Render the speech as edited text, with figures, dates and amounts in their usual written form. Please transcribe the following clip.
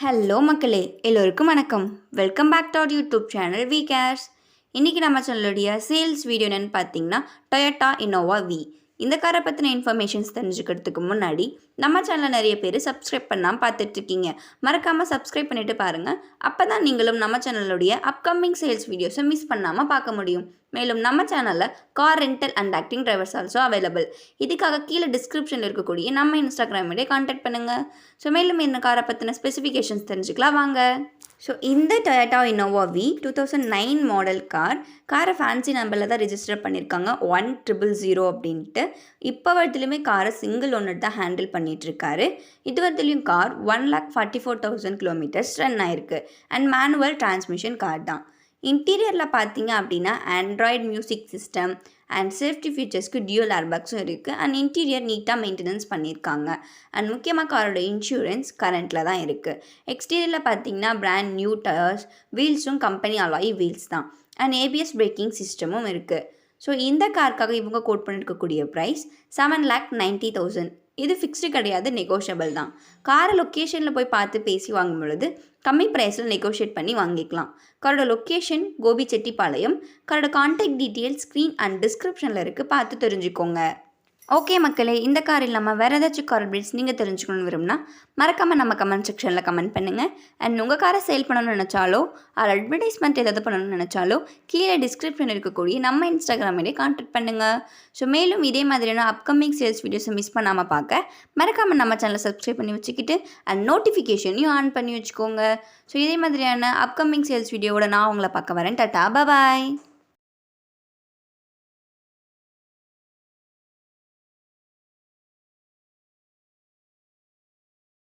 Hello மக்களே, எல்லோருக்கும் வணக்கம். Welcome back to our YouTube channel we cares. இன்றைக்கி நம்ம சேனலுடைய சேல்ஸ் வீடியோ என்னென்னு பார்த்தீங்கன்னா டொயோட்டா இன்னோவா வி. இந்த காரை பற்றின இன்ஃபர்மேஷன்ஸ் தெரிஞ்சுக்கிறதுக்கு முன்னாடி நம்ம சேனலில் நிறைய பேர் சப்ஸ்கிரைப் பண்ணாமல் பார்த்துட்ருக்கீங்க. மறக்காமல் சப்ஸ்கிரைப் பண்ணிவிட்டு பாருங்கள். அப்போ தான் நீங்களும் நம்ம சேனலுடைய அப்கமிங் சேல்ஸ் வீடியோஸை மிஸ் பண்ணாமல் பார்க்க முடியும். மேலும் நம்ம சேனலில் car rental and acting drivers also available. இதுக்காக கீழே டிஸ்கிரிப்ஷனில் இருக்கக்கூடிய நம்ம இன்ஸ்டாகிராம் மீடியா கான்டாக்ட் பண்ணுங்கள். ஸோ மேலும் இந்த காரை பற்றின ஸ்பெசிஃபிகேஷன்ஸ் தெரிஞ்சுக்கலாம் வாங்க. ஸோ இந்த டொயோட்டா இன்னோவா வி 2009 மாடல் காரை ஃபேன்சி நம்பரில் தான் ரிஜிஸ்டர் பண்ணியிருக்காங்க 1000 அப்படின்ட்டு. இப்போ வரத்துலையுமே காரை சிங்கிள் ஓனர் தான் ஹேண்டில் பண்ணிகிட்ருக்காரு. இது வரத்துலையும் கார் 1,44,000 கிலோமீட்டர்ஸ் ரன் ஆயிருக்கு அண்ட் மேனுவல் டிரான்ஸ்மிஷன் கார் தான். இன்டீரியரில் பார்த்தீங்க அப்படின்னா Android music system and safety ஃபீச்சர்ஸ்க்கு டியூல் ஏர்பேக்ஸும் இருக்குது அண்ட் இன்டீரியர் நீட்டாக மெயின்டெனன்ஸ் பண்ணியிருக்காங்க. அண்ட் முக்கியமாக காரோட இன்சூரன்ஸ் கரண்ட்டில் தான் இருக்குது. எக்ஸ்டீரியரில் பார்த்தீங்கன்னா பிராண்ட் நியூ டயர்ஸ், வீல்ஸும் கம்பெனி அலாய் வீல்ஸ் தான் அண்ட் ஏபிஎஸ் பிரேக்கிங் சிஸ்டமும் இருக்குது. ஸோ இந்த காருக்காக இவங்க கோட் பண்ணியிருக்கக்கூடிய ப்ரைஸ் 7,90,000. இது ஃபிக்ஸ்டு கிடையாது, நெகோஷியபிள் தான். காரை லொக்கேஷனில் போய் பார்த்து பேசி வாங்கும் பொழுது கம்மி ப்ரைஸில் நெகோஷியேட் பண்ணி வாங்கிக்கலாம். காரோட லொக்கேஷன் கோபிச்செட்டிப்பாளையம். காரோட கான்டாக்ட் டீட்டெயில்ஸ் ஸ்க்ரீன் அண்ட் டிஸ்கிரிப்ஷனில் இருக்குது, பார்த்து தெரிஞ்சுக்கோங்க. ஓகே மக்களே, இந்த கார் இல்லாமல் வேறு ஏதாச்சும் கார் அப்டேட்ஸ் நீங்கள் தெரிஞ்சுக்கணும்னு விரும்பினா மறக்காமல் நம்ம கமெண்ட் செக்ஷனில் கமெண்ட் பண்ணுங்கள். அண்ட் உங்கள் காரை சேல் பண்ணணும்னு நினச்சாலோ அது அட்வர்டைஸ்மெண்ட் ஏதாவது பண்ணணும்னு நினச்சாலோ கீழே டிஸ்கிரிப்ஷன் இருக்கக்கூடிய நம்ம இன்ஸ்டாகிராமிலே கான்டாக்ட் பண்ணுங்கள். ஸோ மேலும் இதே மாதிரியான அப்கமிங் சேல்ஸ் வீடியோஸை மிஸ் பண்ணாமல் பார்க்க மறக்காமல் நம்ம சேனலை சப்ஸ்கிரைப் பண்ணி வச்சுக்கிட்டு அண்ட் நோட்டிஃபிகேஷனையும் ஆன் பண்ணி வச்சுக்கோங்க. ஸோ இதே மாதிரியான அப்கமிங் சேல்ஸ் வீடியோவோட நான் உங்களை பார்க்க வரேன். டாடா பாய்.